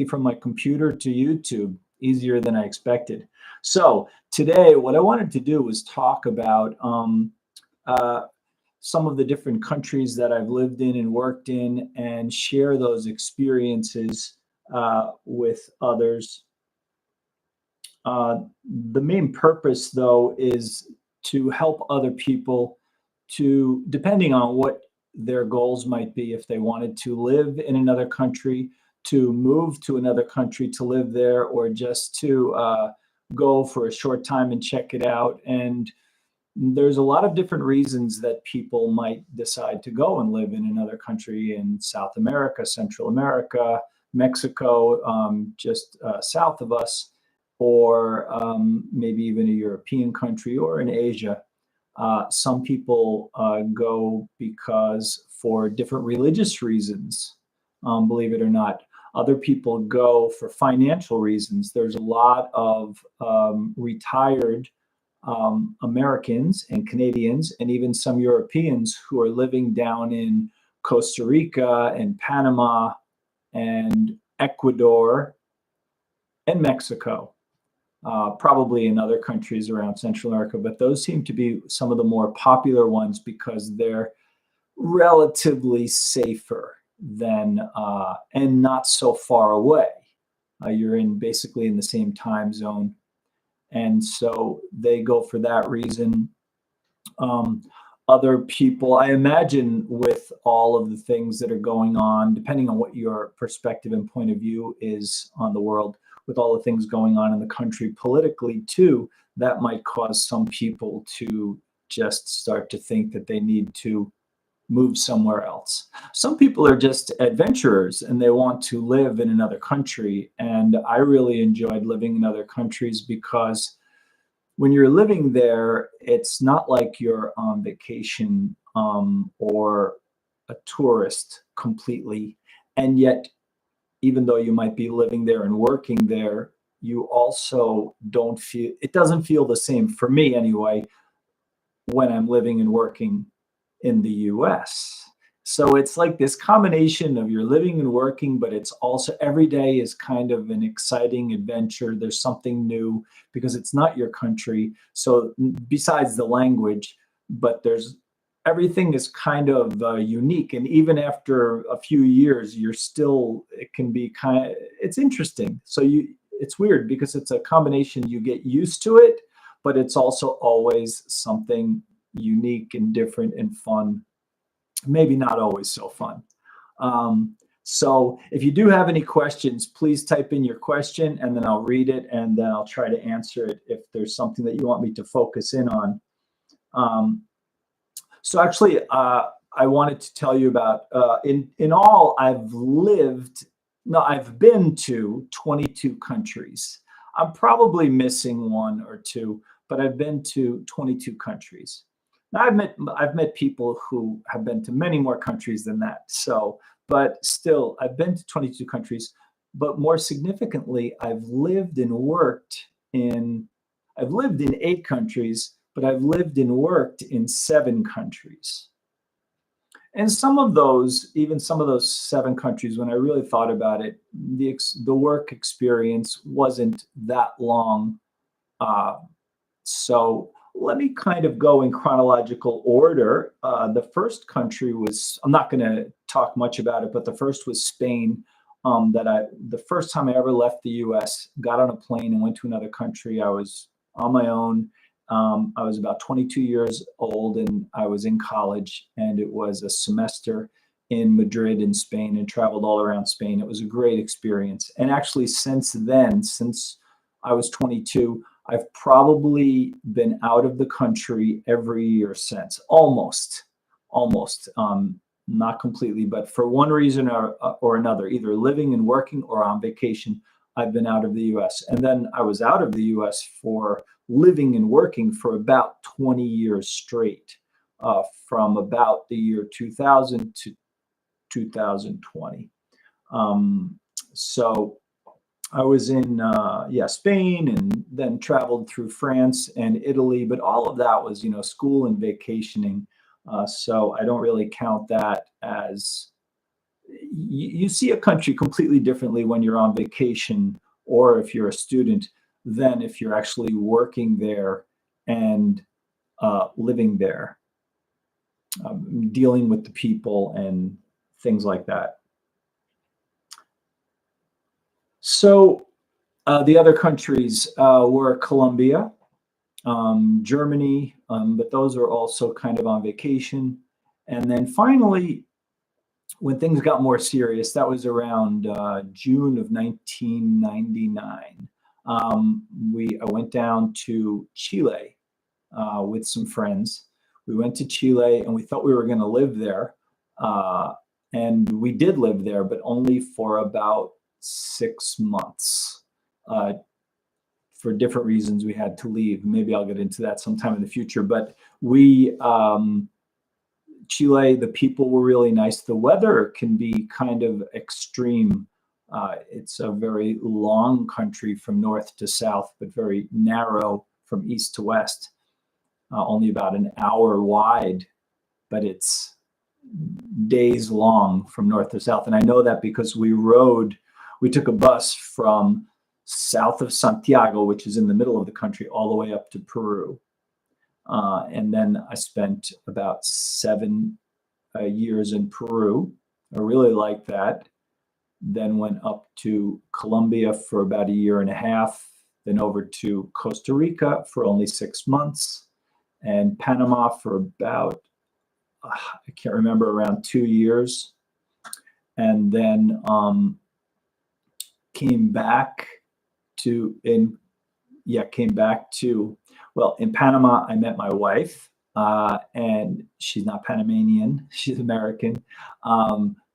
from my computer to YouTube, easier than I expected. So today, what I wanted to do was talk about uh, some of the different countries that I've lived in and worked in, and share those experiences with others. Uh, the main purpose, though, is to help other people to, depending on what their goals might be, if they wanted to live in another country, to move to another country to live there, or just to go for a short time and check it out. And there's a lot of different reasons that people might decide to go and live in another country in South America, Central America, Mexico, just south of us, or maybe even a European country or in Asia. Some people go because for different religious reasons, believe it or not. Other people go for financial reasons. There's a lot of retired Americans and Canadians, and even some Europeans who are living down in Costa Rica and Panama and Ecuador and Mexico, probably in other countries around Central America, but those seem to be some of the more popular ones because they're relatively safer than and not so far away. You're in basically in the same time zone, and so they go for that reason. Um, Other people, I imagine, with all of the things that are going on, depending on what your perspective and point of view is on the world, with all the things going on in the country politically too, that might cause some people to just start to think that they need to move somewhere else. Some people are just adventurers and they want to live in another country. And I really enjoyed living in other countries because when you're living there, it's not like you're on vacation or a tourist completely. And yet, even though you might be living there and working there, you also don't feel, it doesn't feel the same for me anyway, when I'm living and working in the US. So it's like this combination of you're living and working, but it's also every day is kind of an exciting adventure. There's something new because it's not your country. So besides the language, but there's everything is kind of unique. And even after a few years, you're still, it can be kind of, it's interesting. So it's weird because it's a combination, you get used to it, but it's also always something unique and different and fun. Maybe not always so fun. So if you do have any questions, please type in your question and then I'll read it and then I'll try to answer it if there's something that you want me to focus in on. So actually, I wanted to tell you about, in all, I've been to 22 countries. I'm probably missing one or two, but I've been to 22 countries. Now, I've met people who have been to many more countries than that. So, but still, I've been to 22 countries. But more significantly, I've lived and worked in. I've lived in 8 countries, but I've lived and worked in 7 countries. And some of those, even some of those 7 countries, when I really thought about it, the work experience wasn't that long. So let me kind of go in chronological order. The first country was, I'm not going to talk much about it, but the first was Spain. The first time I ever left the US, got on a plane and went to another country, I was on my own. I was about 22 years old and I was in college, and it was a semester in Madrid in Spain, and traveled all around Spain. It was a great experience. And actually since then, since I was 22, I've probably been out of the country every year since, almost, not completely, but for one reason or another, either living and working or on vacation, I've been out of the US. And then I was out of the US for living and working for about 20 years straight, from about the year 2000 to 2020. So I was in Spain, and then traveled through France and Italy, but all of that was, school and vacationing. So I don't really count that as you see a country completely differently when you're on vacation or if you're a student than if you're actually working there and living there, dealing with the people and things like that. So the other countries were Colombia, Germany, but those are also kind of on vacation. And then finally, when things got more serious, that was around June of 1999. I went down to Chile with some friends. We went to Chile and we thought we were going to live there. And we did live there, but only for about 6 months. For different reasons, we had to leave. Maybe I'll get into that sometime in the future. But Chile, the people were really nice. The weather can be kind of extreme. It's a very long country from north to south, but very narrow from east to west. Only about an hour wide, but it's days long from north to south. And I know that because we took a bus from south of Santiago, which is in the middle of the country, all the way up to Peru. And then I spent about 7 years in Peru. I really liked that. Then went up to Colombia for about 1.5 years, then over to Costa Rica for only 6 months, and Panama for about, I can't remember, around 2 years. And then came back to, well, in Panama, I met my wife, and she's not Panamanian, she's American.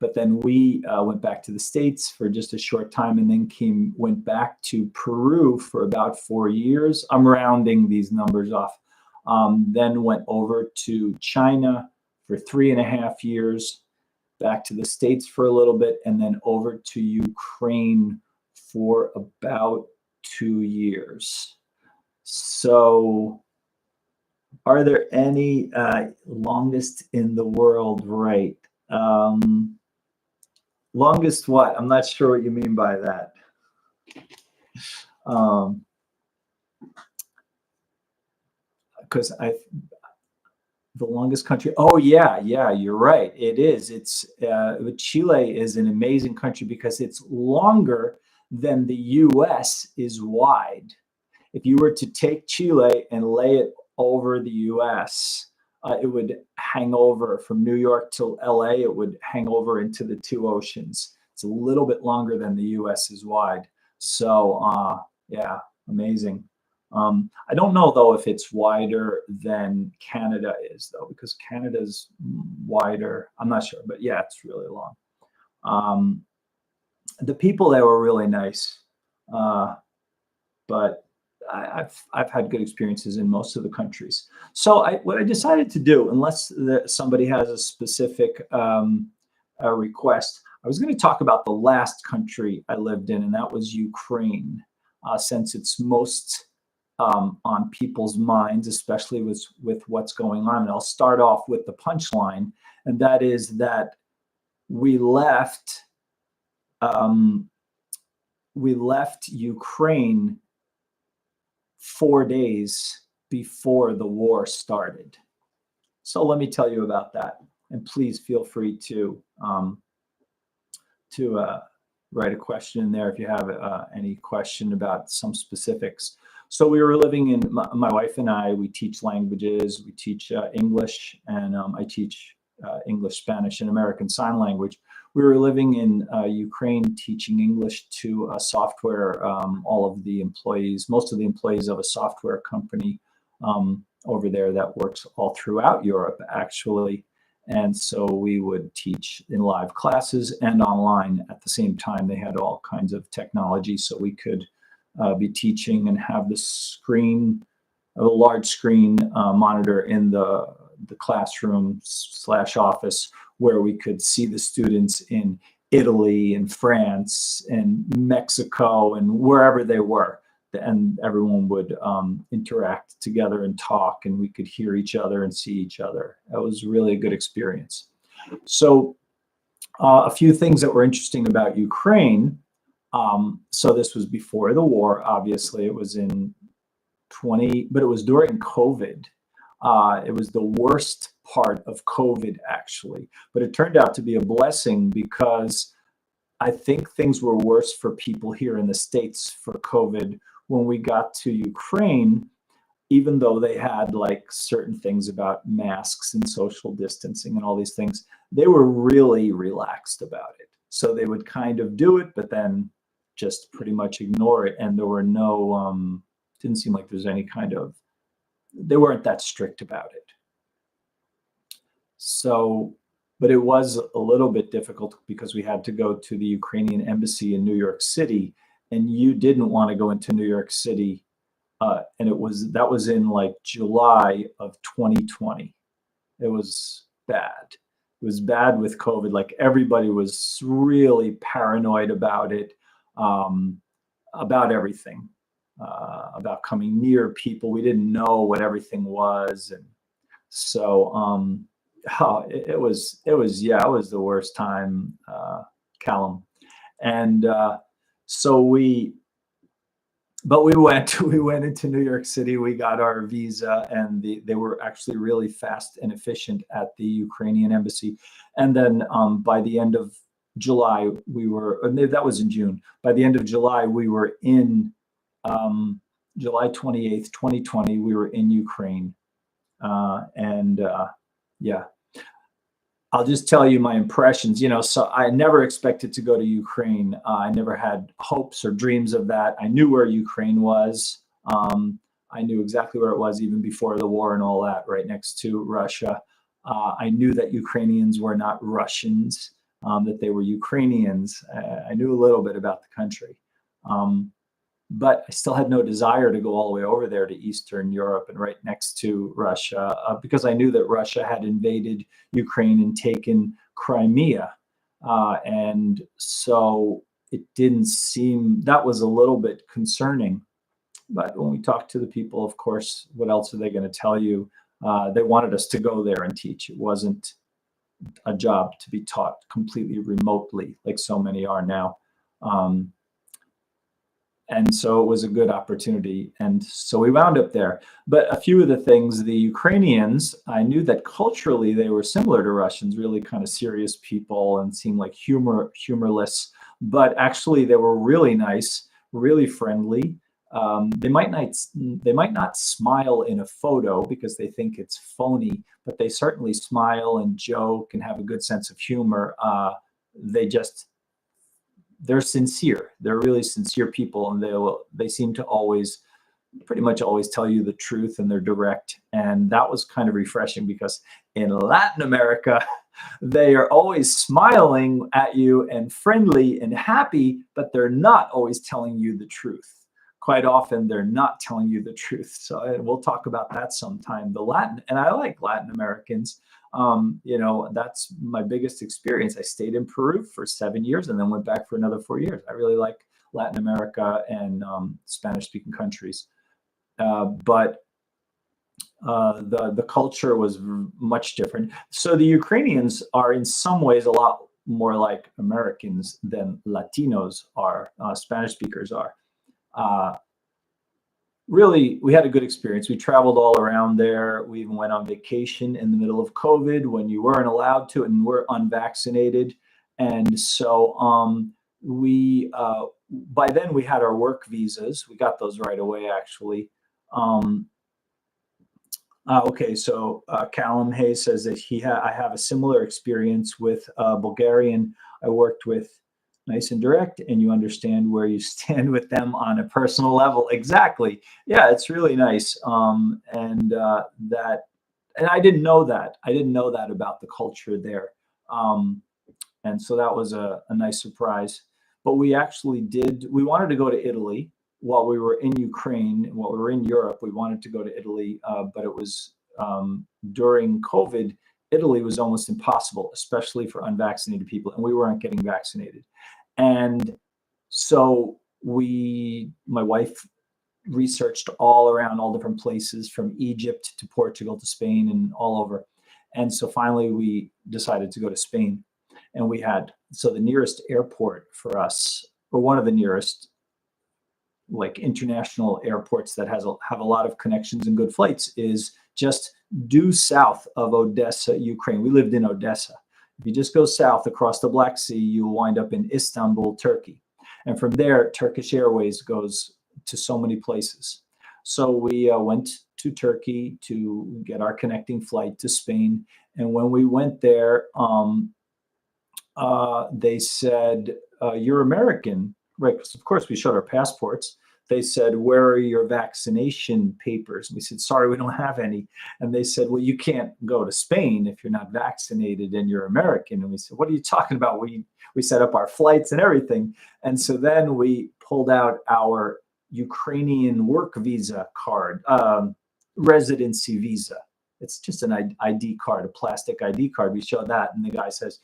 But then we went back to the States for just a short time, and then went back to Peru for about 4 years. I'm rounding these numbers off. Then went over to China for 3.5 years, back to the States for a little bit, and then over to Ukraine for about 2 years. So are there any longest in the world, right? Longest what? I'm not sure what you mean by that. Because the longest country. Oh yeah, you're right. It is. Chile is an amazing country because it's longer than the U.S. is wide. If you were to take Chile and lay it over the U.S., it would hang over from New York to L.A. It would hang over into the 2 oceans. It's a little bit longer than the U.S. is wide. So yeah, amazing. I don't know though if it's wider than Canada is though, because Canada's wider. I'm not sure, but yeah, it's really long. The people there were really nice, but I've had good experiences in most of the countries. So what I decided to do, unless somebody has a specific request, I was going to talk about the last country I lived in, and that was Ukraine, since it's most on people's minds, especially with what's going on. And I'll start off with the punchline, and that is that we left Ukraine 4 days before the war started. So let me tell you about that, and please feel free to write a question in there if you have any question about some specifics. So we were living in, my wife and I, we teach languages, we teach English, and I teach English, Spanish, and American Sign Language. We were living in Ukraine teaching English to a software, all of the employees, most of the employees of a software company over there that works all throughout Europe, actually. And so we would teach in live classes and online at the same time. They had all kinds of technology, so we could be teaching and have the screen, a large screen monitor in the classroom / office, where we could see the students in Italy and France and Mexico and wherever they were. And everyone would interact together and talk, and we could hear each other and see each other. That was really a good experience. So A few things that were interesting about Ukraine. So this was before the war, obviously. It was in 20, but it was during COVID. It was the worst part of COVID, actually. But it turned out to be a blessing because I think things were worse for people here in the States for COVID. When we got to Ukraine, even though they had like certain things about masks and social distancing and all these things, they were really relaxed about it. So they would kind of do it, but then just pretty much ignore it. And there were no, didn't seem like there's any kind of, they weren't that strict about it. So, but it was a little bit difficult because we had to go to the Ukrainian embassy in New York City, and you didn't want to go into New York City. And that was in like July of 2020. It was bad. It was bad with COVID. Like everybody was really paranoid about it, about everything, about coming near people. We didn't know what everything was, and so oh, it was the worst time, Callum. And so but we went we went into New York City. We got our visa, and they were actually really fast and efficient at the Ukrainian embassy. And then by the end of July, that was in June. By the end of July, we were in July 28th, 2020. We were in Ukraine, and yeah. I'll just tell you my impressions. So I never expected to go to Ukraine. I never had hopes or dreams of that. I knew where Ukraine was. I knew exactly where it was even before the war and all that, right next to Russia. I knew that Ukrainians were not Russians, that they were Ukrainians. I knew a little bit about the country. But I still had no desire to go all the way over there to Eastern Europe and right next to Russia, because I knew that Russia had invaded Ukraine and taken Crimea. And so it didn't seem, that was a little bit concerning. But when we talked to the people, of course, what else are they going to tell you? They wanted us to go there and teach. It wasn't a job to be taught completely remotely like so many are now. And so it was a good opportunity. And so we wound up there. But a few of the things, the Ukrainians, I knew that culturally they were similar to Russians, really kind of serious people and seemed like humorless. But actually they were really nice, really friendly. They might not smile in a photo because they think it's phony, but they certainly smile and joke and have a good sense of humor. They're sincere. They're really sincere people, and they seem to pretty much always tell you the truth, and they're direct. And that was kind of refreshing because in Latin America, they are always smiling at you and friendly and happy, but they're not always telling you the truth. Quite often, they're not telling you the truth. So we'll talk about that sometime. And I like Latin Americans. That's my biggest experience. I stayed in Peru for 7 years and then went back for another 4 years. I really like Latin America and Spanish-speaking countries. But the culture was much different. So the Ukrainians are in some ways a lot more like Americans than Latinos are, Spanish speakers are. Really, we had a good experience. We traveled all around there. We even went on vacation in the middle of COVID when you weren't allowed to and were unvaccinated. And so by then we had our work visas. We got those right away, actually. Okay, so Callum Hayes says that I have a similar experience with Bulgarian. I worked with nice and direct, and you understand where you stand with them on a personal level. Exactly. Yeah, it's really nice. And I didn't know that. I didn't know that about the culture there. And so that was a nice surprise. But we wanted to go to Italy while we were in Ukraine, while we were in Europe. We wanted to go to Italy, but it was during COVID. Italy was almost impossible, especially for unvaccinated people, and we weren't getting vaccinated. And so my wife researched all around all different places from Egypt to Portugal to Spain and all over. And so finally we decided to go to Spain. And so the nearest airport for us, or one of the nearest like international airports that have a lot of connections and good flights, is just due south of Odessa, Ukraine. We lived in Odessa. If you just go south across the Black Sea, you'll wind up in Istanbul, Turkey. And from there, Turkish Airways goes to so many places. So we went to Turkey to get our connecting flight to Spain. And when we went there, they said, "You're American," right? Because of course we showed our passports. They said, "Where are your vaccination papers?" We said, "Sorry, we don't have any." And they said, "Well, you can't go to Spain if you're not vaccinated and you're American." And we said, "What are you talking about? We set up our flights and everything." And so then we pulled out our Ukrainian work visa card, residency visa. It's just an ID card, a plastic ID card. We showed that, and the guy says,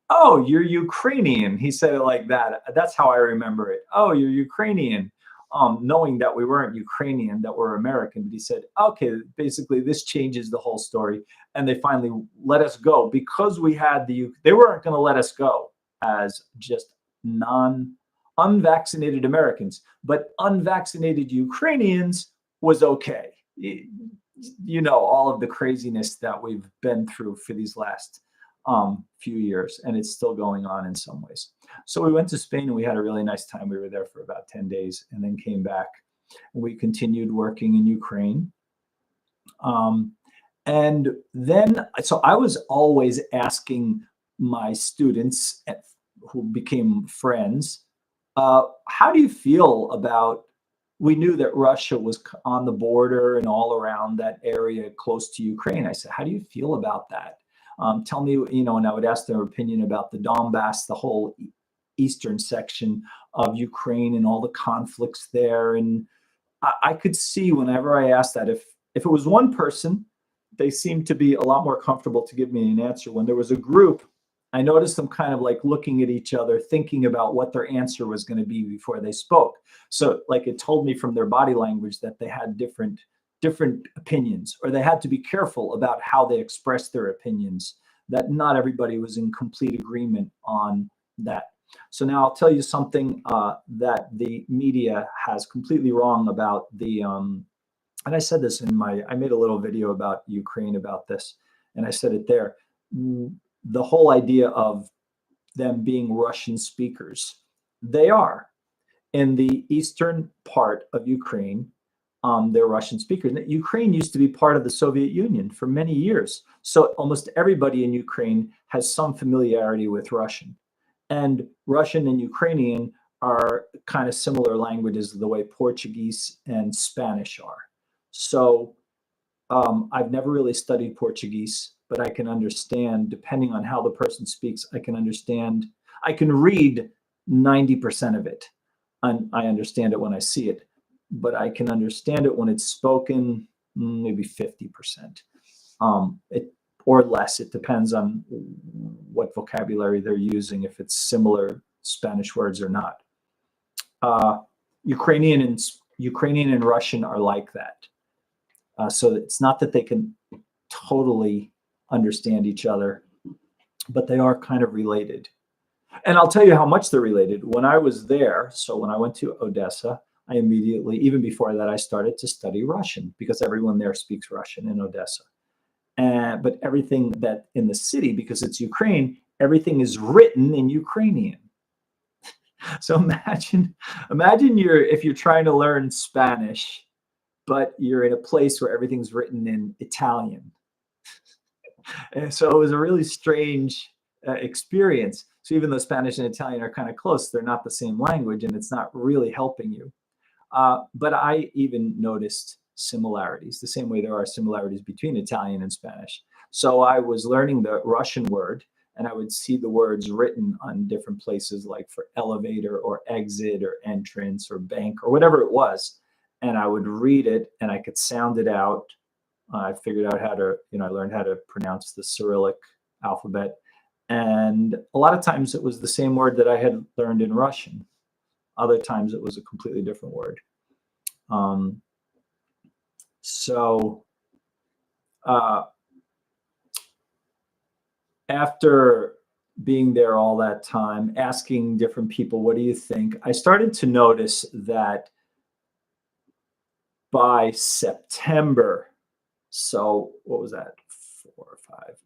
"Oh, you're Ukrainian." He said it like that. That's how I remember it. "Oh, you're Ukrainian." Knowing that we weren't Ukrainian, that we're American. But he said, "Okay, basically this changes the whole story." And they finally let us go because we had they weren't going to let us go as just unvaccinated Americans, but unvaccinated Ukrainians was okay. You know, all of the craziness that we've been through for these last few years, and it's still going on in some ways. So we went to Spain and we had a really nice time. We were there for about 10 days and then came back. And we continued working in Ukraine. And then, so I was always asking my students who became friends, how do you feel about, we knew that Russia was on the border and all around that area close to Ukraine. I said, "How do you feel about that? Tell me," and I would ask their opinion about the Donbass, the whole eastern section of Ukraine and all the conflicts there. And I could see whenever I asked that, if it was one person, they seemed to be a lot more comfortable to give me an answer. When there was a group, I noticed them kind of like looking at each other, thinking about what their answer was going to be before they spoke. So like it told me from their body language that they had different opinions, or they had to be careful about how they expressed their opinions, that not everybody was in complete agreement on that. So now I'll tell you something that the media has completely wrong about and I said this I made a little video about Ukraine about this, and I said it there. The whole idea of them being Russian speakers, they are. In the eastern part of Ukraine, they're Russian speakers. Ukraine used to be part of the Soviet Union for many years. So almost everybody in Ukraine has some familiarity with Russian. And Russian and Ukrainian are kind of similar languages the way Portuguese and Spanish are. So I've never really studied Portuguese, but I can understand, depending on how the person speaks, I can read 90% of it. And I understand it when I see it, but I can understand it when it's spoken, maybe 50%, or less. It depends on what vocabulary they're using, if it's similar Spanish words or not. Ukrainian and Russian are like that. So it's not that they can totally understand each other, but they are kind of related. And I'll tell you how much they're related. When I was there, so when I went to Odessa, I immediately, even before that, I started to study Russian because everyone there speaks Russian in Odessa. But everything that in the city, because it's Ukraine, everything is written in Ukrainian. So imagine if you're trying to learn Spanish, but you're in a place where everything's written in Italian. And so it was a really strange experience. So even though Spanish and Italian are kind of close, they're not the same language, and it's not really helping you. But I even noticed similarities, the same way there are similarities between Italian and Spanish. So I was learning the Russian word, and I would see the words written on different places, like for elevator or exit or entrance or bank or whatever it was. And I would read it and I could sound it out. I figured out how to, I learned how to pronounce the Cyrillic alphabet. And a lot of times it was the same word that I had learned in Russian. Other times it was a completely different word. After being there all that time, asking different people, what do you think? I started to notice that by September, so what was that?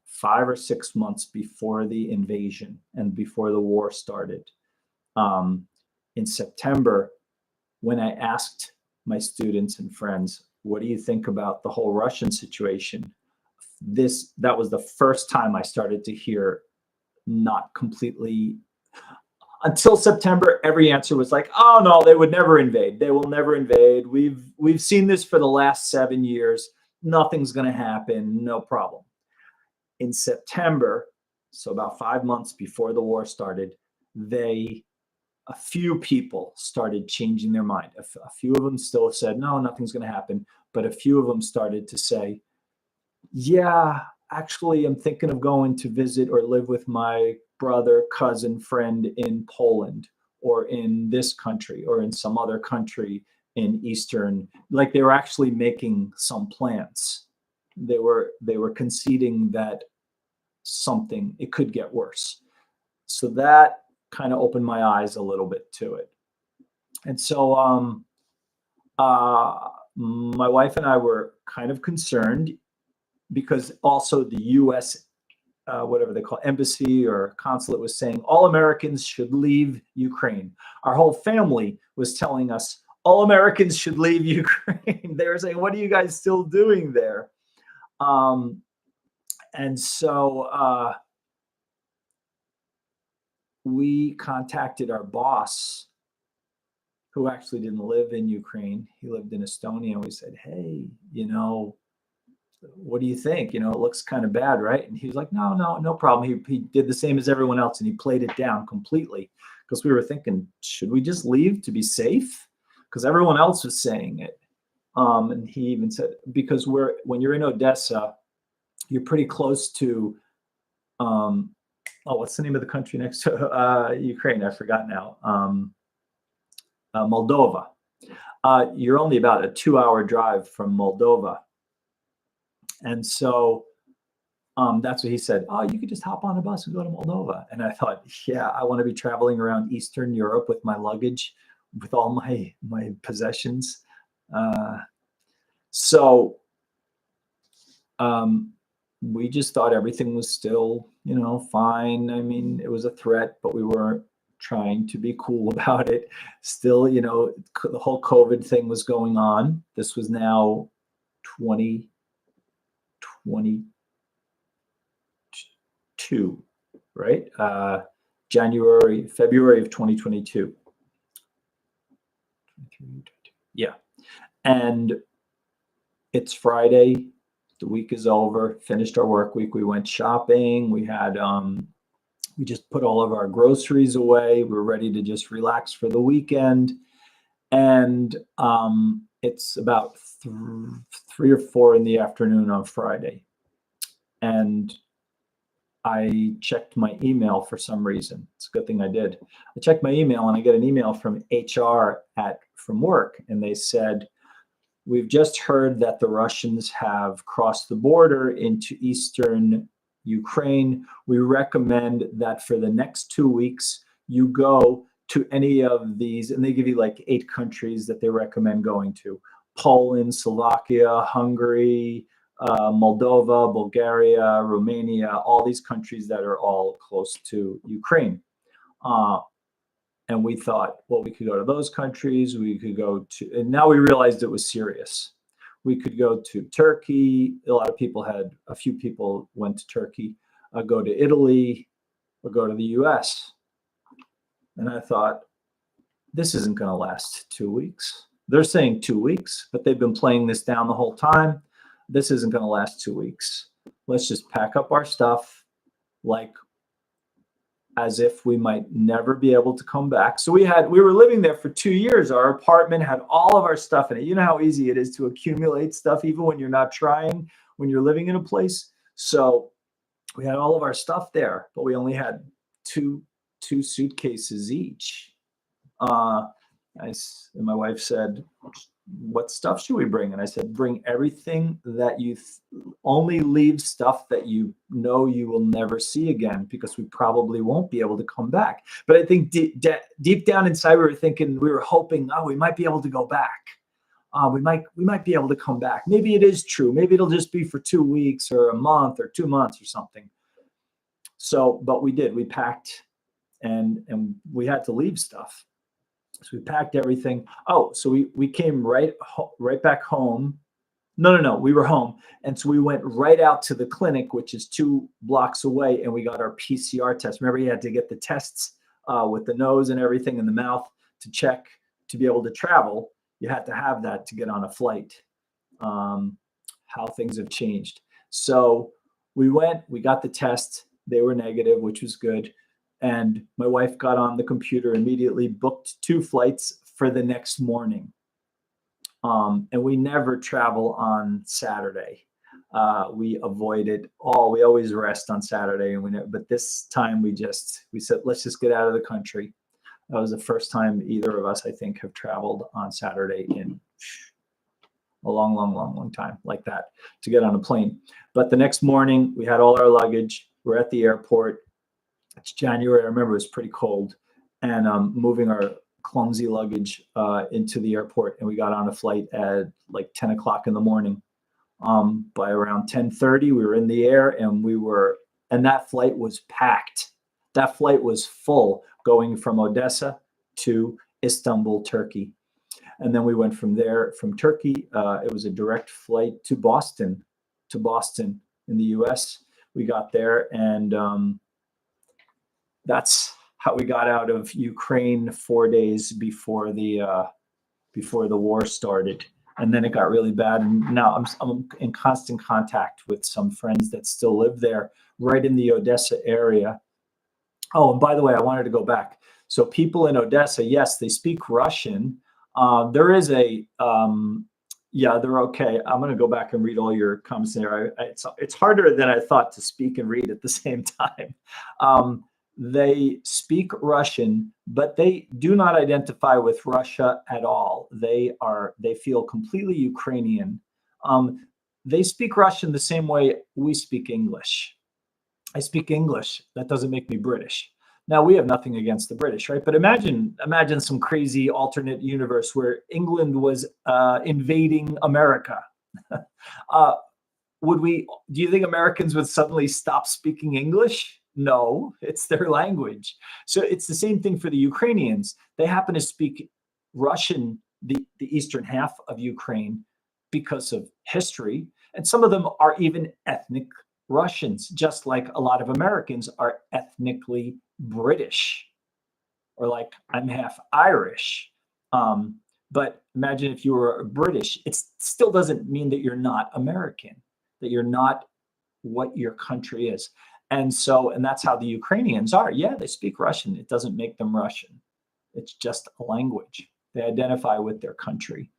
5 or 6 months before the invasion and before the war started, in September, when I asked my students and friends, what do you think about the whole Russian situation? That was the first time I started to hear, not completely, until September, every answer was like, oh no, they would never invade. They will never invade. We've seen this for the last 7 years. Nothing's going to happen. No problem. In September, so about 5 months before the war started, a few people started changing their mind. A few of them still said, no, nothing's going to happen. But a few of them started to say, yeah, actually, I'm thinking of going to visit or live with my brother, cousin, friend in Poland or in this country or in some other country in Eastern. Like, they were actually making some plans. They were conceding that it could get worse. So that kind of opened my eyes a little bit to it. And so my wife and I were kind of concerned, because also the U.S. Whatever they call embassy or consulate was saying all Americans should leave Ukraine. Our whole family was telling us all Americans should leave Ukraine. They were saying, what are you guys still doing there? And so we contacted our boss, who actually didn't live in Ukraine. He lived in Estonia. And we said, hey, what do you think? It looks kind of bad, right? And he was like, no problem. He did the same as everyone else, and he played it down completely, because we were thinking, should we just leave to be safe? Because everyone else was saying it. And he even said, because when you're in Odessa, you're pretty close to, what's the name of the country next to Ukraine? I forgot now. Moldova. You're only about a 2-hour drive from Moldova. And so that's what he said. Oh, you could just hop on a bus and go to Moldova. And I thought, yeah, I want to be traveling around Eastern Europe with my luggage, with all my possessions. So we just thought everything was still, fine. I mean, it was a threat, but we weren't trying to be cool about it. Still, the whole COVID thing was going on. This was now 2022, right? February of 2022. Yeah. And it's Friday. The week is over. Finished our work week. We went shopping. We had, we just put all of our groceries away. We're ready to just relax for the weekend. And it's about 3 or 4 in the afternoon on Friday. And I checked my email for some reason. It's a good thing I did. I checked my email, and I get an email from HR from work, and they said, we've just heard that the Russians have crossed the border into Eastern Ukraine. We recommend that for the next 2 weeks, you go to any of these, and they give you like 8 countries that they recommend going to: Poland, Slovakia, Hungary, Moldova, Bulgaria, Romania, all these countries that are all close to Ukraine. And we thought, well, we could go to those countries. We could go to, and now we realized it was serious. We could go to Turkey. A few people went to Turkey, go to Italy, or go to the US. And I thought, this isn't going to last 2 weeks. They're saying 2 weeks, but they've been playing this down the whole time. This isn't going to last 2 weeks. Let's just pack up our stuff, like as if we might never be able to come back. So we were living there for 2 years. Our apartment had all of our stuff in it. You know how easy it is to accumulate stuff, even when you're not trying, when you're living in a place. So we had all of our stuff there, but we only had two suitcases each. And my wife said, what stuff should we bring? And I said, bring everything that only leave stuff that you know you will never see again, because we probably won't be able to come back. But I think deep down inside, we were hoping, oh, we might be able to go back. We might be able to come back. Maybe it is true. Maybe it'll just be for 2 weeks or a month or 2 months or something. So, but we did. We packed, and we had to leave stuff. So we packed everything. Oh, so we came right back home. No, we were home, and so we went right out to the clinic, which is 2 blocks away, and we got our PCR test. Remember, you had to get the tests with the nose and everything in the mouth to check to be able to travel. You had to have that to get on a flight. How things have changed. So we got the test. They were negative, which was good. And my wife got on the computer, immediately booked 2 flights for the next morning. And we never travel on Saturday. We avoid it all. We always rest on Saturday, but this time we said, let's just get out of the country. That was the first time either of us, I think, have traveled on Saturday in a long time like that, to get on a plane. But the next morning, we had all our luggage. We're at the airport. It's January. I remember it was pretty cold, and moving our clumsy luggage into the airport, and we got on a flight at like 10 o'clock in the morning. By around 10:30, we were in the air, and that flight was packed. That flight was full, going from Odessa to Istanbul, Turkey. And then we went from Turkey. It was a direct flight to Boston in the US. We got there, and that's how we got out of Ukraine 4 days before the war started. And then it got really bad. And now I'm in constant contact with some friends that still live there, right in the Odessa area. Oh, and by the way, I wanted to go back. So people in Odessa, yes, they speak Russian. There is yeah, they're okay. I'm going to go back and read all your comments there. It's harder than I thought to speak and read at the same time. They speak Russian, but they do not identify with Russia at all. They feel completely Ukrainian. They speak Russian the same way we speak English. I speak English. That doesn't make me British. Now, we have nothing against the British, right? But imagine some crazy alternate universe where England was invading America. Do you think Americans would suddenly stop speaking English? No, it's their language. So it's the same thing for the Ukrainians. They happen to speak Russian, the eastern half of Ukraine, because of history. And some of them are even ethnic Russians, just like a lot of Americans are ethnically British, or like I'm half Irish. But imagine if you were British, it still doesn't mean that you're not American, that you're not what your country is. And that's how the Ukrainians are. Yeah, they speak Russian. It doesn't make them Russian. It's just a language. They identify with their country.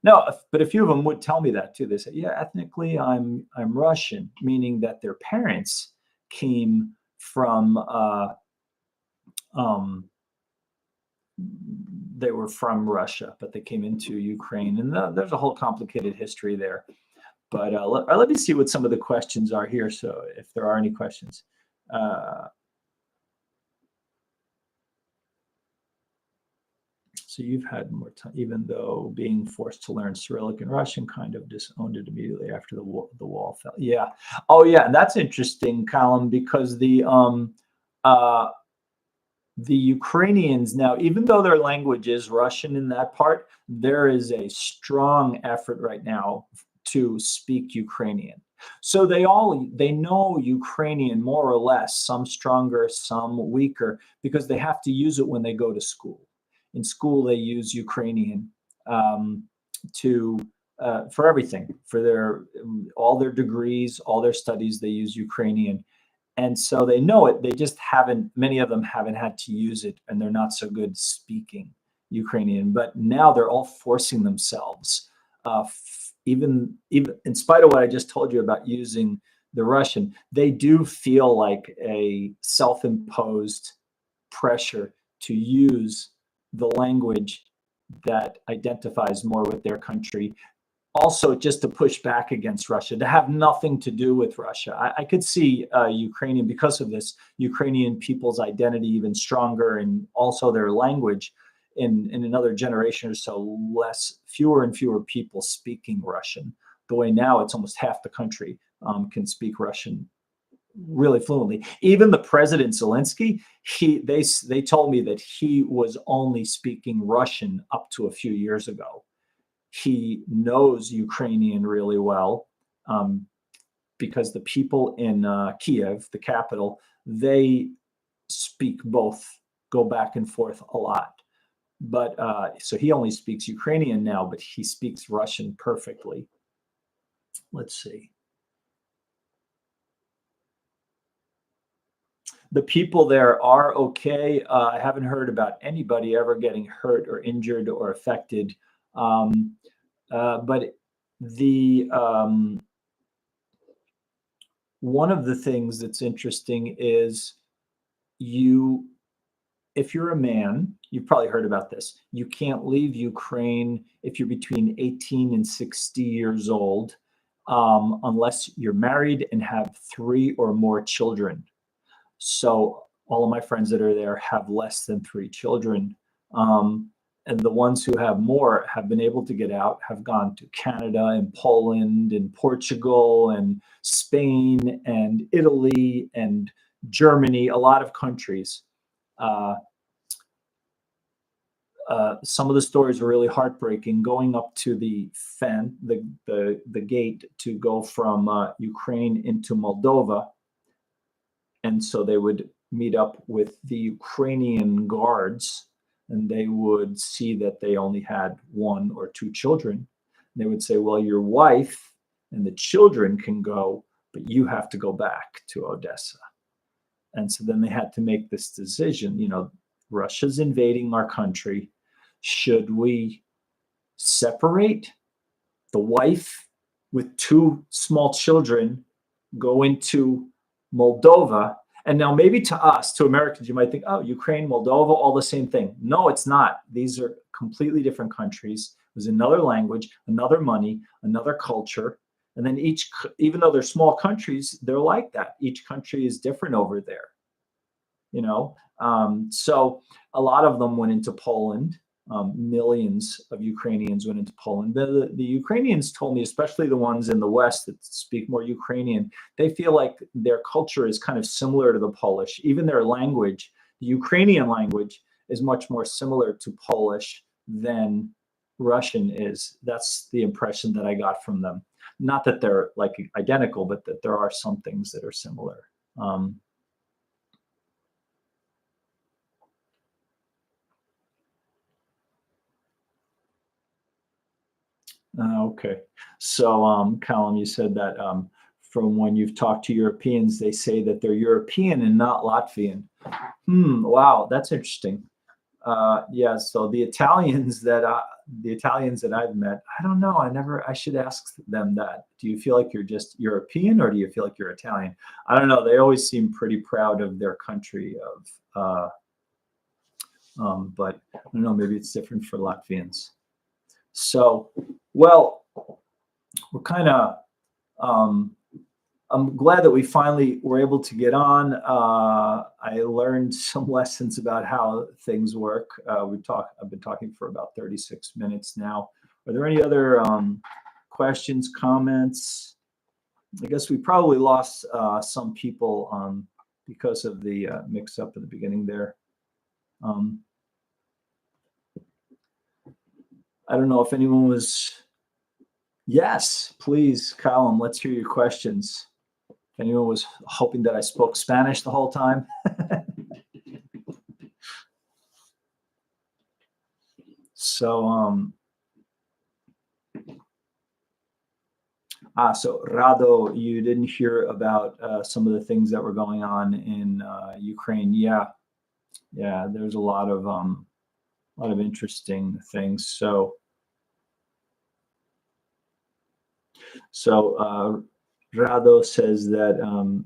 No, but a few of them would tell me that too. They say, yeah, ethnically I'm Russian, meaning that their parents came from, they were from Russia, but they came into Ukraine. And there's a whole complicated history there. But let me see what some of the questions are here. So if there are any questions. So you've had more time, even though being forced to learn Cyrillic and Russian, kind of disowned it immediately after the wall fell. Yeah. Oh, yeah. And that's interesting, Colin, because the Ukrainians now, even though their language is Russian in that part, there is a strong effort right now to speak Ukrainian. So they know Ukrainian more or less, some stronger, some weaker, because they have to use it when they go to school. In school, they use Ukrainian for everything, for all their degrees, all their studies. They use Ukrainian, and so they know it. They just haven't. Many of them haven't had to use it, and they're not so good speaking Ukrainian. But now they're all forcing themselves, even in spite of what I just told you about using the Russian. They do feel like a self-imposed pressure to use the language that identifies more with their country. Also, just to push back against Russia, to have nothing to do with Russia. I could see Ukrainian, because of this, Ukrainian people's identity even stronger, and also their language in another generation or so, fewer and fewer people speaking Russian. The way now it's almost half the country can speak Russian really fluently. Even the president Zelensky, they told me that he was only speaking Russian up to a few years ago. He knows Ukrainian really well because the people in Kiev, the capital, they speak both, go back and forth a lot. But so he only speaks Ukrainian now, but he speaks Russian perfectly. Let's see. The people there are okay. I haven't heard about anybody ever getting hurt or injured or affected. But one of the things that's interesting is if you're a man, you've probably heard about this. You can't leave Ukraine if you're between 18 and 60 years old, unless you're married and have 3 or more children. So all of my friends that are there have less than 3 children. And the ones who have more have been able to get out, have gone to Canada and Poland and Portugal and Spain and Italy and Germany, a lot of countries. Some of the stories are really heartbreaking. Going up to the gate to go from Ukraine into Moldova, and so they would meet up with the Ukrainian guards, and they would see that they only had 1 or 2 children. They would say, well, your wife and the children can go, but you have to go back to Odessa. And so then they had to make this decision, Russia's invading our country. Should we separate the wife with 2 small children, go into Moldova? And now maybe to us, to Americans, you might think, oh, Ukraine, Moldova, all the same thing. No, it's not. These are completely different countries. It was another language, another money, another culture. And then even though they're small countries, they're like that. Each country is different over there. So a lot of them went into Poland. Millions of Ukrainians went into Poland. The Ukrainians told me, especially the ones in the West that speak more Ukrainian, they feel like their culture is kind of similar to the Polish. Even their language, the Ukrainian language, is much more similar to Polish than Russian is. That's the impression that I got from them. Not that they're like identical, but that there are some things that are similar. Okay. So, Callum, you said that from when you've talked to Europeans, they say that they're European and not Latvian. Wow, that's interesting. Yeah. So the Italians that I've met, I don't know. I should ask them that. Do you feel like you're just European, or do you feel like you're Italian? I don't know. They always seem pretty proud of their country. But I don't know. Maybe it's different for Latvians. So, well, we're kind of, I'm glad that we finally were able to get on. I learned some lessons about how things work. I've been talking for about 36 minutes now. Are there any other questions, comments? I guess we probably lost some people because of the mix up at the beginning there. I don't know if anyone was. Yes, please, Callum, let's hear your questions. If anyone was hoping that I spoke Spanish the whole time. So, so Rado, you didn't hear about some of the things that were going on in Ukraine. Yeah, there's a lot of interesting things. So Rado says that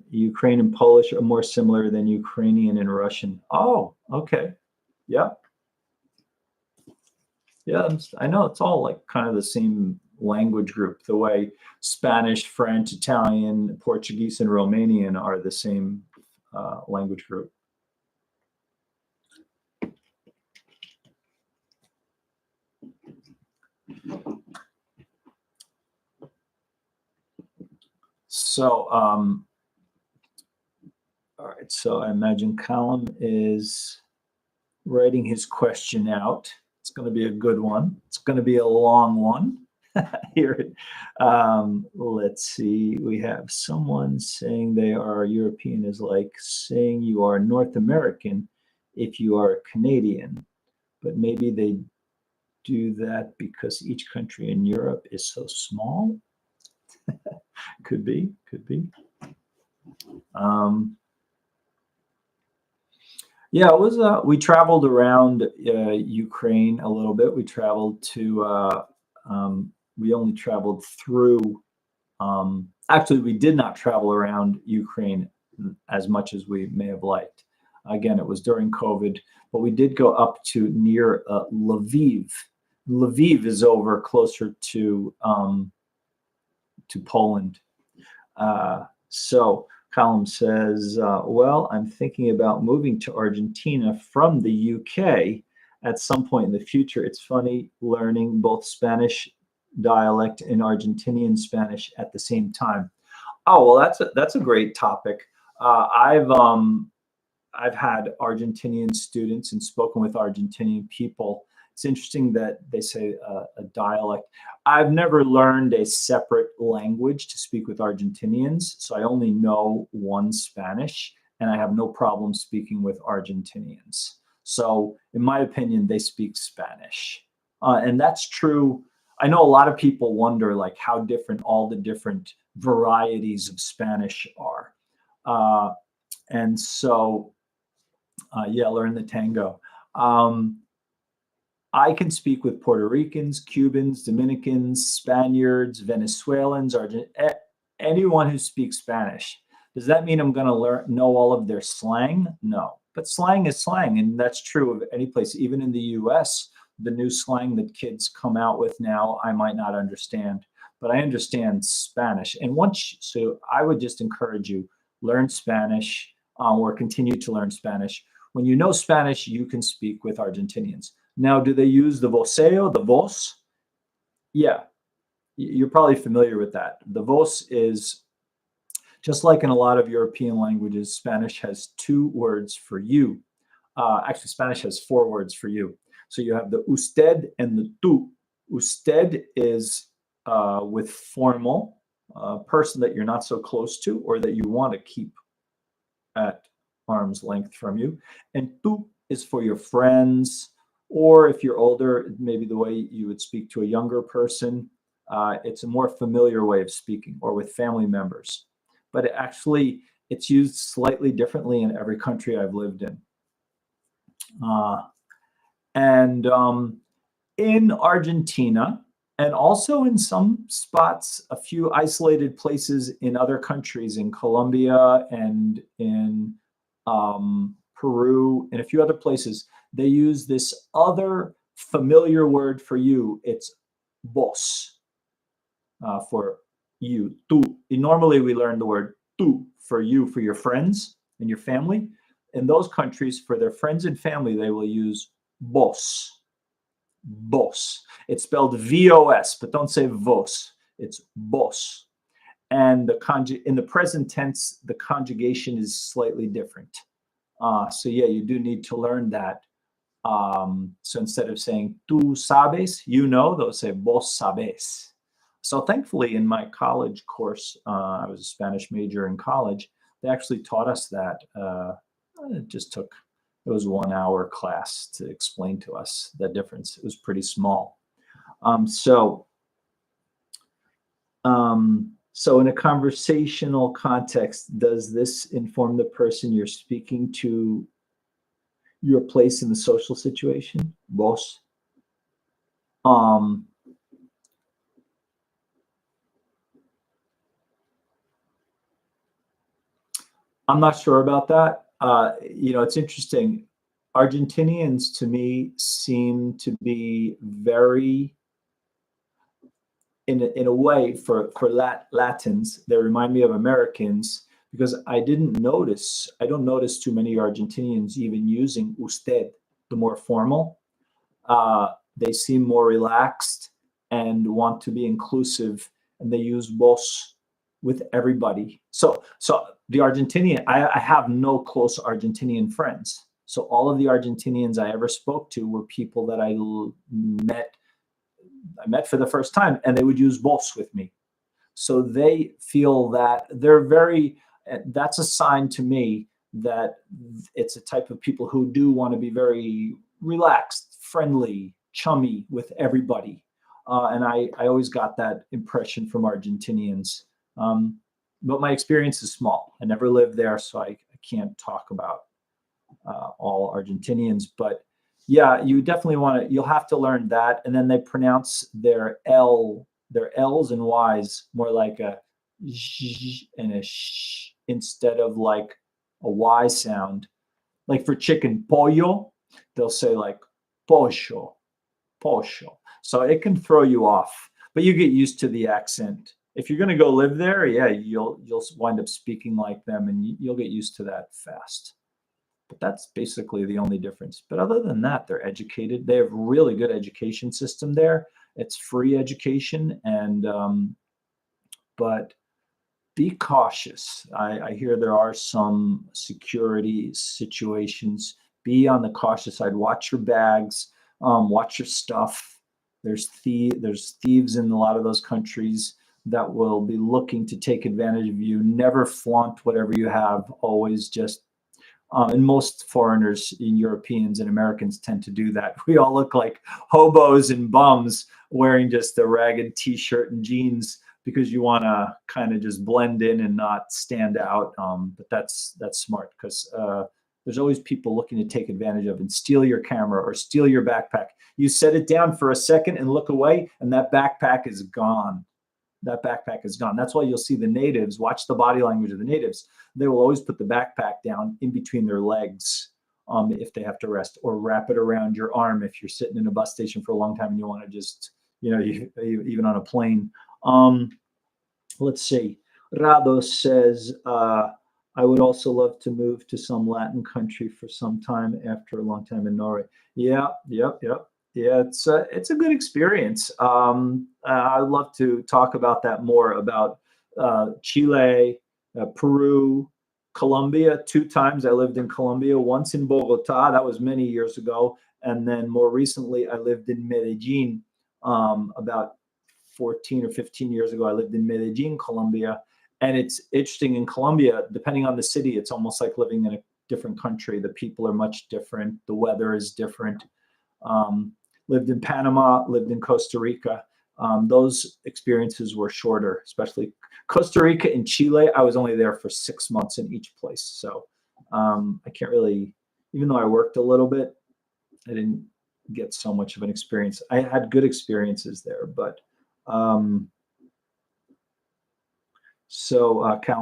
Ukraine and Polish are more similar than Ukrainian and Russian. Oh, okay. Yep. Yeah, I know it's all like kind of the same language group. The way Spanish, French, Italian, Portuguese, and Romanian are the same language group. So, all right. So I imagine Callum is writing his question out. It's going to be a good one. It's going to be a long one. Here, let's see. We have someone saying they are European is like saying you are North American if you are Canadian, but maybe they do that because each country in Europe is so small. Could be, could be. Um, Yeah, it was. We traveled around Ukraine a little bit. We traveled to. We only traveled through. Actually, we did not travel around Ukraine as much as we may have liked. Again, it was during COVID, but we did go up to near Lviv. Lviv is over closer to Poland. So Column says, well, I'm thinking about moving to Argentina from the UK at some point in the future. It's funny learning both Spanish dialect and Argentinian Spanish at the same time. Oh, well, that's a great topic. I've had Argentinian students and spoken with Argentinian people. It's interesting that they say a dialect. I've never learned a separate language to speak with Argentinians, so I only know one Spanish, and I have no problem speaking with Argentinians. So, in my opinion, they speak Spanish, and that's true. I know a lot of people wonder like how different all the different varieties of Spanish are, and so yeah, learn the tango. Um, I can speak with Puerto Ricans, Cubans, Dominicans, Spaniards, Venezuelans, anyone who speaks Spanish. Does that mean I'm going to know all of their slang? No, but slang is slang, and that's true of any place. Even in the U.S., the new slang that kids come out with now, I might not understand, but I understand Spanish. And so I would just encourage you learn Spanish or continue to learn Spanish. When you know Spanish, you can speak with Argentinians. Now, do they use the voceo, the vos? Yeah, you're probably familiar with that. The vos is just like in a lot of European languages, Spanish has two words for you. Actually, Spanish has four words for you. So you have the usted and the tú. Usted is with formal, person that you're not so close to or that you want to keep at arm's length from you. And tú is for your friends, or if you're older, maybe the way you would speak to a younger person. It's a more familiar way of speaking, or with family members. But it's used slightly differently in every country I've lived in. And in Argentina, and also in some spots, a few isolated places in other countries, in Colombia and in Peru, and a few other places, they use this other familiar word for you. It's vos for you. Tú. And normally we learn the word tú for you, for your friends and your family. In those countries, for their friends and family, they will use vos. Vos. It's spelled V-O-S, but don't say vos. It's vos. And in the present tense, the conjugation is slightly different. So yeah, you do need to learn that. So instead of saying tú sabes, you know, they'll say vos sabes. So thankfully, in my college course, I was a Spanish major in college. They actually taught us that. It was 1 hour class to explain to us the difference. It was pretty small. So in a conversational context, does this inform the person you're speaking to your place in the social situation? Vos? I'm not sure about that. It's interesting. Argentinians to me seem to be very, in a way, for Latins, they remind me of Americans because I don't notice too many Argentinians even using usted, the more formal. They seem more relaxed and want to be inclusive, and they use vos with everybody. So the Argentinian, I have no close Argentinian friends. So all of the Argentinians I ever spoke to were people that met I met for the first time, and they would use vos with me. So they feel that they're very, that's a sign to me that it's a type of people who do want to be very relaxed, friendly, chummy with everybody. And I always got that impression from Argentinians. Um, but my experience is small. I never lived there, so I can't talk about all Argentinians. But yeah, you definitely want to, you'll have to learn that. And then they pronounce their L's and Y's more like a sh and a sh instead of like a Y sound. Like for chicken, pollo, they'll say like pollo, pollo. So it can throw you off, but you get used to the accent. If you're going to go live there, yeah, you'll wind up speaking like them, and you'll get used to that fast. But that's basically the only difference. But other than that, they're educated. They have really good education system there. It's free education, and but be cautious. I hear there are some security situations. Be on the cautious side. Watch your bags. Watch your stuff. There's thieves in a lot of those countries that will be looking to take advantage of you. Never flaunt whatever you have. Always just and most foreigners and Europeans and Americans tend to do that. We all look like hobos and bums wearing just a ragged t-shirt and jeans because you want to kind of just blend in and not stand out. But that's smart because there's always people looking to take advantage of and steal your camera or steal your backpack. You set it down for a second and look away, and that backpack is gone. That backpack is gone. That's why you'll see the natives, watch the body language of the natives. They will always put the backpack down in between their legs if they have to rest, or wrap it around your arm if you're sitting in a bus station for a long time and you want to just, even on a plane. Let's see. Rado says, I would also love to move to some Latin country for some time after a long time in Norway. Yeah, yep. Yeah, it's a good experience. I'd love to talk about that more, about Chile, Peru, Colombia. 2 times I lived in Colombia, once in Bogota, that was many years ago. And then more recently, I lived in Medellin. About 14 or 15 years ago, I lived in Medellin, Colombia. And it's interesting in Colombia, depending on the city, it's almost like living in a different country. The people are much different. The weather is different. Lived in Panama, lived in Costa Rica. Those experiences were shorter, especially Costa Rica and Chile. I was only there for 6 months in each place. So I can't really, even though I worked a little bit, I didn't get so much of an experience. I had good experiences there, but Callum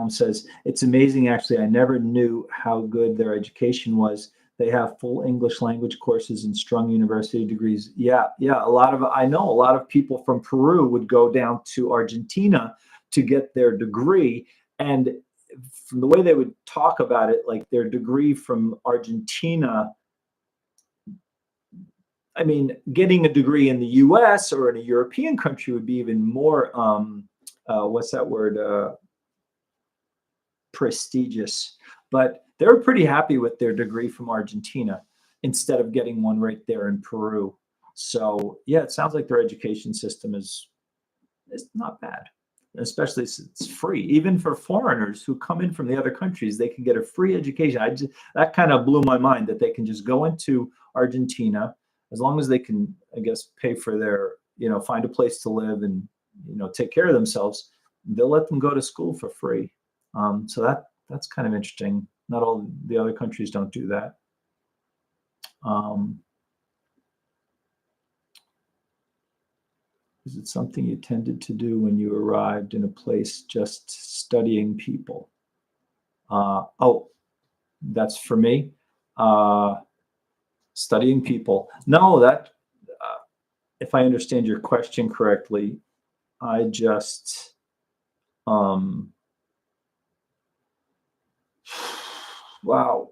says, it's amazing, actually. I never knew how good their education was. They have full English language courses and strong university degrees. Yeah. I know a lot of people from Peru would go down to Argentina to get their degree. And from the way they would talk about it, like their degree from Argentina, I mean, getting a degree in the US or in a European country would be even more, what's that word? Prestigious. But they were pretty happy with their degree from Argentina instead of getting one right there in Peru. So yeah, it sounds like their education system is not bad, especially since it's free. Even for foreigners who come in from the other countries, they can get a free education. That kind of blew my mind that they can just go into Argentina as long as they can, I guess, pay for their, find a place to live and, take care of themselves. They'll let them go to school for free. So that's kind of interesting. Not all the other countries don't do that. Is it something you tended to do when you arrived in a place, just studying people? Oh, that's for me. Studying people. No, that if I understand your question correctly, I just um wow.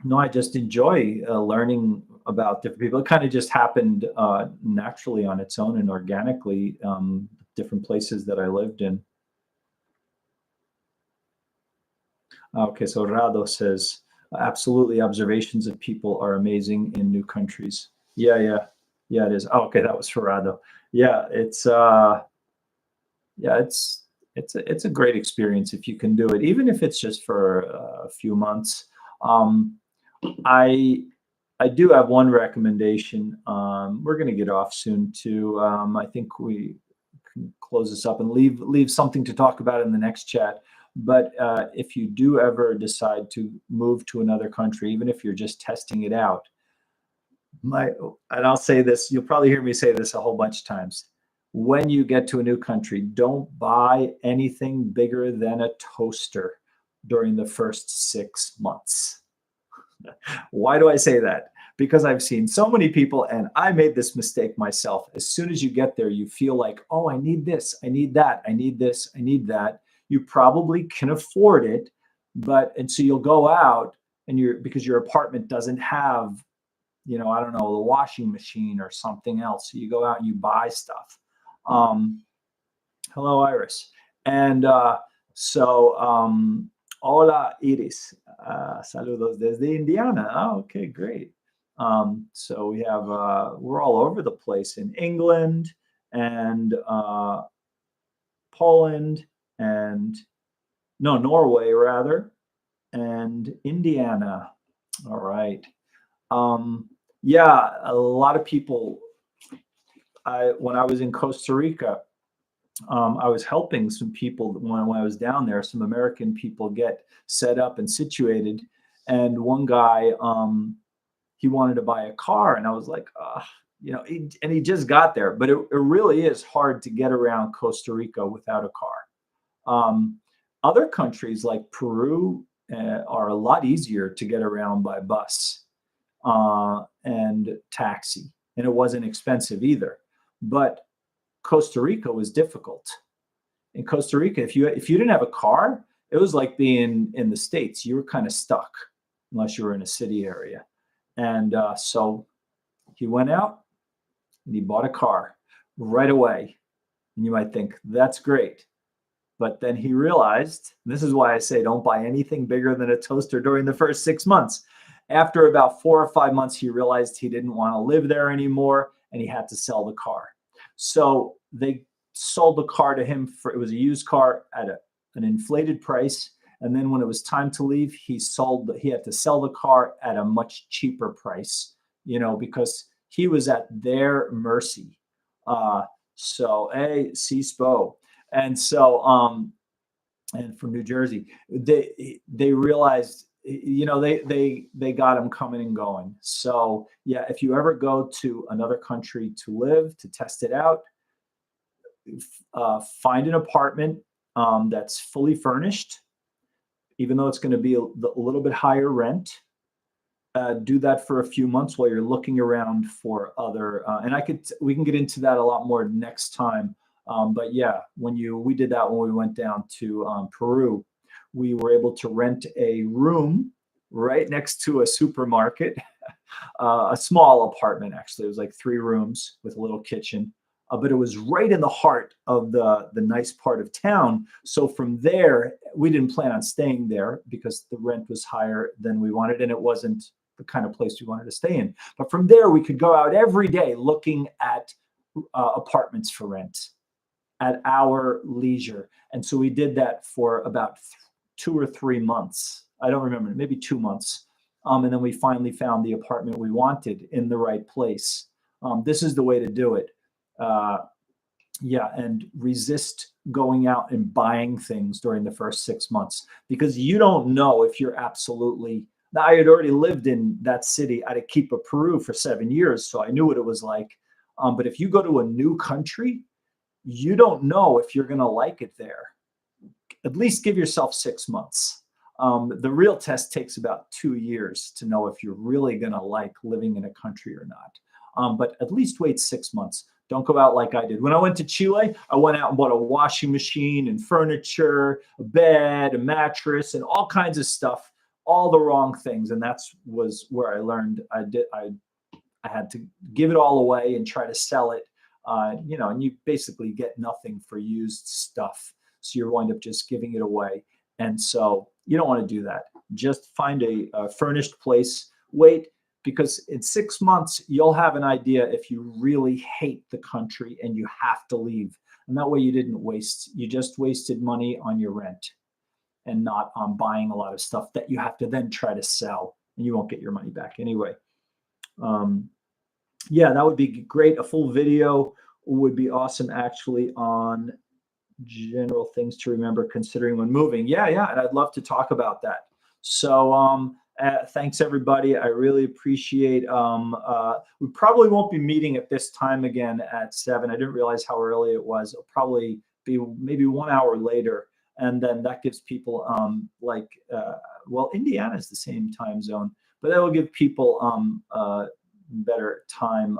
No, I just enjoy learning about different people. It kind of just happened naturally on its own and organically, different places that I lived in. Okay, so Rado says, absolutely, observations of people are amazing in new countries. Yeah, yeah, yeah, it is. Oh, okay, that was for Rado. Yeah, yeah, it's a great experience if you can do it, even if it's just for a few months. Um, I I do have one recommendation. We're going to get off soon too. I think we can close this up and leave something to talk about in the next chat. But if you do ever decide to move to another country, even if you're just testing it out, my and I'll say this, you'll probably hear me say this a whole bunch of times. When you get to a new country, don't buy anything bigger than a toaster during the first 6 months. Why do I say that? Because I've seen so many people, and I made this mistake myself. As soon as you get there, you feel like, oh, I need this, I need that, I need this, I need that. You probably can afford it, and so you'll go out and because your apartment doesn't have, I don't know, the washing machine or something else. So you go out and you buy stuff. Um, Hello, Iris. And hola, Iris. Saludos desde Indiana. Oh, okay, great. So we're all over the place in England and Poland and, no, Norway rather, and Indiana. All right. Yeah, a lot of people. When I was in Costa Rica, I was helping some people when I was down there, some American people get set up and situated. And one guy, he wanted to buy a car, and I was like, and he just got there. But it really is hard to get around Costa Rica without a car. Other countries like Peru are a lot easier to get around by bus and taxi, and it wasn't expensive either. But Costa Rica was difficult. In Costa Rica, if you didn't have a car, it was like being in the States. You were kind of stuck unless you were in a city area. And so he went out and he bought a car right away. And you might think, that's great. But then he realized, this is why I say don't buy anything bigger than a toaster during the first 6 months. After about 4 or 5 months, he realized he didn't want to live there anymore and he had to sell the car. So they sold the car to him it was a used car at an inflated price. And then when it was time to leave, he had to sell the car at a much cheaper price, because he was at their mercy. Hey, CSPO. And so, and from New Jersey, they realized, they got him coming and going. So yeah, if you ever go to another country to live, to test it out, find an apartment that's fully furnished, even though it's going to be a little bit higher rent. Do that for a few months while you're looking around for other, and we can get into that a lot more next time. But yeah, we did that when we went down to Peru. We were able to rent a room right next to a supermarket, a small apartment, actually. It was like 3 rooms with a little kitchen, but it was right in the heart of the nice part of town. So from there, we didn't plan on staying there because the rent was higher than we wanted, and it wasn't the kind of place we wanted to stay in. But from there, we could go out every day looking at apartments for rent at our leisure. And so we did that for about 2 or 3 months. I don't remember, maybe 2 months. And then we finally found the apartment we wanted in the right place. This is the way to do it. And resist going out and buying things during the first 6 months, because you don't know if you're absolutely. I had already lived in that city, Arequipa, Peru, for 7 years, so I knew what it was like. But if you go to a new country, you don't know if you're going to like it there. At least give yourself 6 months. The real test takes about 2 years to know if you're really going to like living in a country or not. But at least wait 6 months. Don't go out like I did. When I went to Chile, I went out and bought a washing machine and furniture, a bed, a mattress, and all kinds of stuff, all the wrong things. And that's was where I learned I had to give it all away and try to sell it. And you basically get nothing for used stuff. So you wind up just giving it away. And so you don't want to do that. Just find a furnished place, wait, because in 6 months, you'll have an idea if you really hate the country and you have to leave. And that way you just wasted money on your rent and not on buying a lot of stuff that you have to then try to sell, and you won't get your money back anyway. Yeah, that would be great. A full video would be awesome, actually, on general things to remember considering when moving. Yeah, and I'd love to talk about that. So thanks, everybody. I really appreciate. We probably won't be meeting at this time again at 7. I didn't realize how early it was. It'll probably be maybe 1 hour later, and then that gives people well, Indiana is the same time zone, but that will give people better time.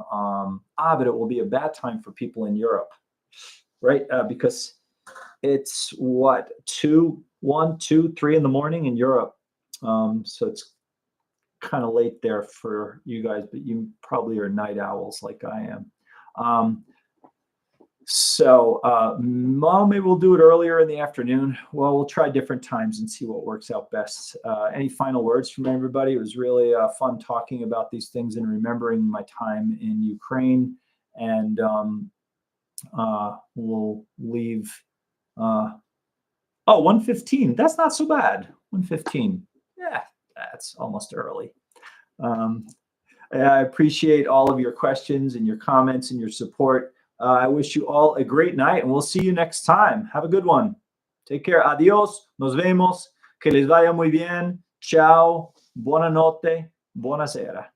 But it will be a bad time for people in Europe, right? Because it's what, 1, 2, 3 in the morning in Europe. So it's kind of late there for you guys, but you probably are night owls like I am. Well, maybe we'll do it earlier in the afternoon. Well, we'll try different times and see what works out best. Any final words from everybody? It was really fun talking about these things and remembering my time in Ukraine. And we'll leave. 1:15. That's not so bad. 1:15. Yeah, that's almost early. I appreciate all of your questions and your comments and your support. I wish you all a great night, and we'll see you next time. Have a good one. Take care. Adios. Nos vemos. Que les vaya muy bien. Ciao. Buonanotte. Buonasera.